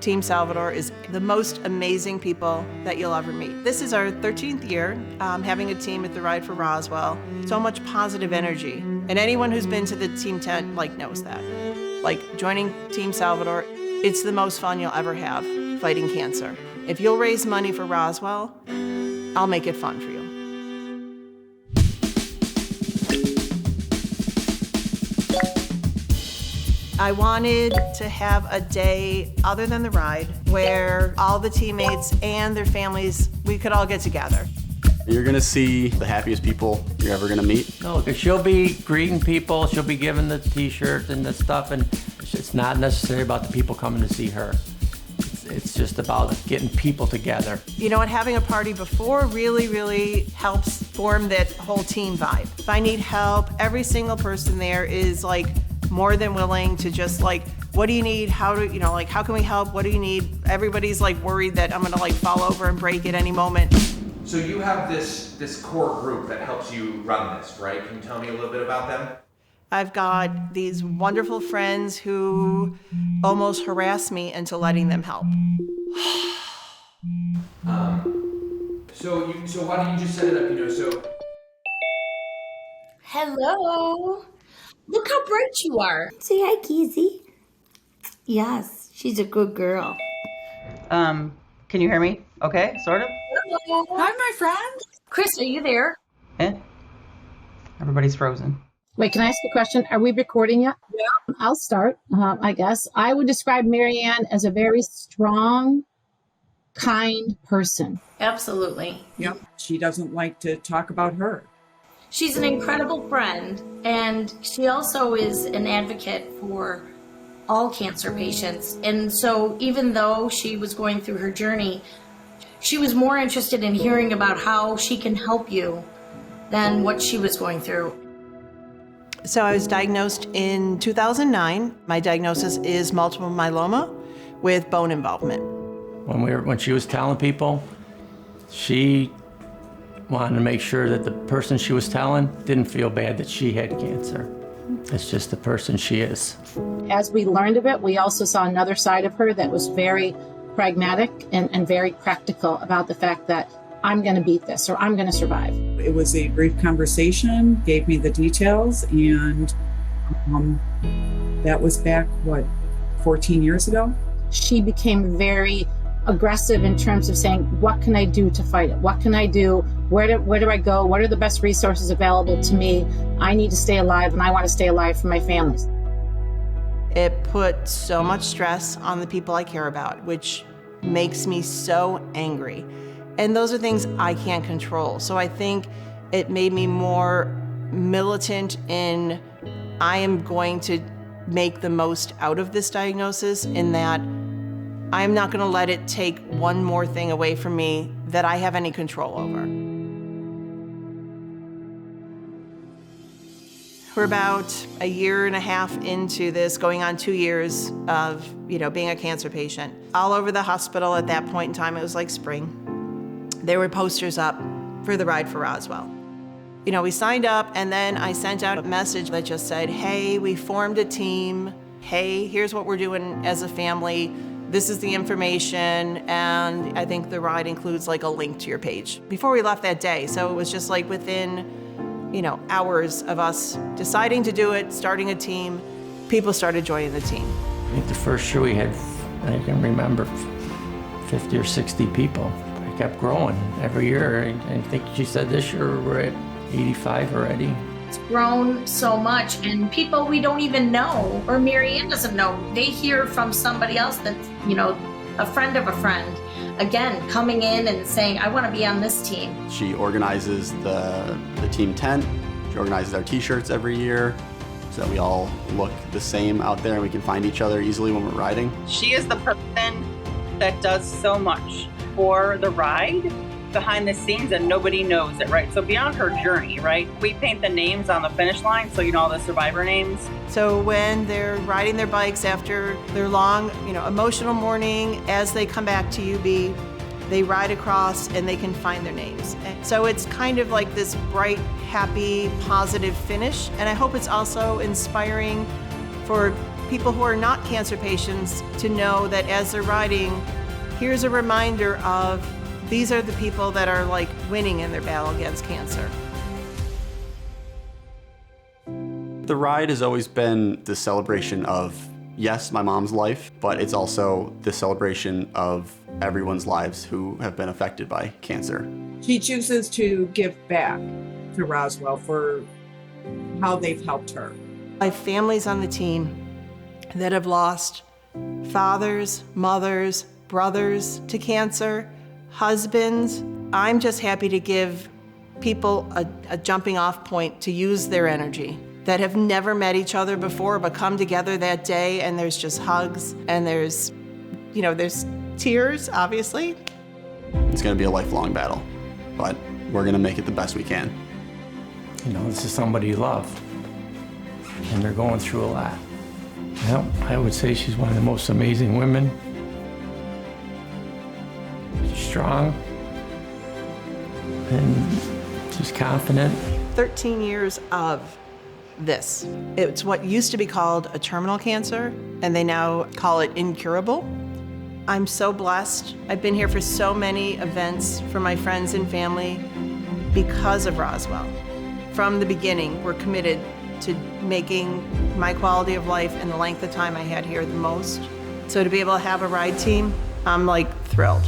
Team Salvadore is the most amazing people that you'll ever meet. This is our 13th year having a team at the Ride for Roswell. So much positive energy. And anyone who's been to the team tent knows that. Joining Team Salvadore, it's the most fun you'll ever have fighting cancer. If you'll raise money for Roswell, I'll make it fun for you. I wanted to have a day other than the ride where all the teammates and their families, we could all get together. You're gonna see the happiest people you're ever gonna meet. No, because she'll be greeting people, she'll be giving the t-shirts and the stuff, and it's not necessarily about the people coming to see her. It's just about getting people together. You know what, having a party before really, really helps form that whole team vibe. If I need help, every single person there is more than willing to just what do you need? How can we help? What do you need? Everybody's worried that I'm gonna fall over and break at any moment. So you have this core group that helps you run this, right? Can you tell me a little bit about them? I've got these wonderful friends who almost harass me into letting them help. So why don't you just set it up, Hello. Look how bright you are. Say hi, Kizzy. Yes, she's a good girl. Can you hear me? Okay, sort of? Hello. Hi, my friend. Chris, are you there? Everybody's frozen. Wait, can I ask a question? Are we recording yet? Yeah. I'll start, I guess. I would describe Maryann as a very strong, kind person. Absolutely. Yep. She doesn't like to talk about her. She's an incredible friend, and she also is an advocate for all cancer patients. And so even though she was going through her journey, she was more interested in hearing about how she can help you than what she was going through. So I was diagnosed in 2009. My diagnosis is multiple myeloma with bone involvement. When she was telling people, she wanted to make sure that the person she was telling didn't feel bad that she had cancer. It's just the person she is. As we learned of it, we also saw another side of her that was very pragmatic and very practical about the fact that I'm going to beat this or I'm going to survive. It was a brief conversation, gave me the details, and that was back, 14 years ago? She became very aggressive in terms of saying, what can I do to fight it? What can I do? Where do I go? What are the best resources available to me? I need to stay alive, and I want to stay alive for my families. It put so much stress on the people I care about, which makes me so angry. And those are things I can't control. So I think it made me more militant in I am going to make the most out of this diagnosis, in that I'm not going to let it take one more thing away from me that I have any control over. We're about a year and a half into this, going on 2 years of, being a cancer patient. All over the hospital at that point in time, it was like spring. There were posters up for the Ride for Roswell. We signed up, and then I sent out a message that just said, hey, we formed a team. Hey, here's what we're doing as a family. This is the information, and I think the ride includes a link to your page. Before we left that day, so it was just within, hours of us deciding to do it, starting a team, people started joining the team. I think the first year we had, I can remember, 50 or 60 people. It kept growing every year. I think she said this year we're at 85 already. It's grown so much, and people we don't even know, or Maryann doesn't know, they hear from somebody else that's, a friend of a friend, again, coming in and saying, I want to be on this team. She organizes the team tent. She organizes our t-shirts every year so that we all look the same out there and we can find each other easily when we're riding. She is the person that does so much for the ride behind the scenes, and nobody knows it, right? So beyond her journey, right? We paint the names on the finish line, so all the survivor names. So when they're riding their bikes after their long, emotional morning, as they come back to UB, they ride across and they can find their names. And so it's kind of like this bright, happy, positive finish. And I hope it's also inspiring for people who are not cancer patients to know that as they're riding, here's a reminder of these are the people that are like winning in their battle against cancer. The ride has always been the celebration of, yes, my mom's life, but it's also the celebration of everyone's lives who have been affected by cancer. She chooses to give back to Roswell for how they've helped her. I have families on the team that have lost fathers, mothers, brothers to cancer, husbands. I'm just happy to give people a jumping off point to use their energy, that have never met each other before but come together that day, and there's just hugs and there's tears, obviously. It's going to be a lifelong battle, but we're going to make it the best we can. You know, this is somebody you love, and they're going through a lot. Well, I would say she's one of the most amazing women. Strong, and she's confident. 13 years of this. It's what used to be called a terminal cancer, and they now call it incurable. I'm so blessed. I've been here for so many events for my friends and family because of Roswell. From the beginning, we're committed to making my quality of life and the length of time I had here the most. So to be able to have a ride team, I'm like thrilled.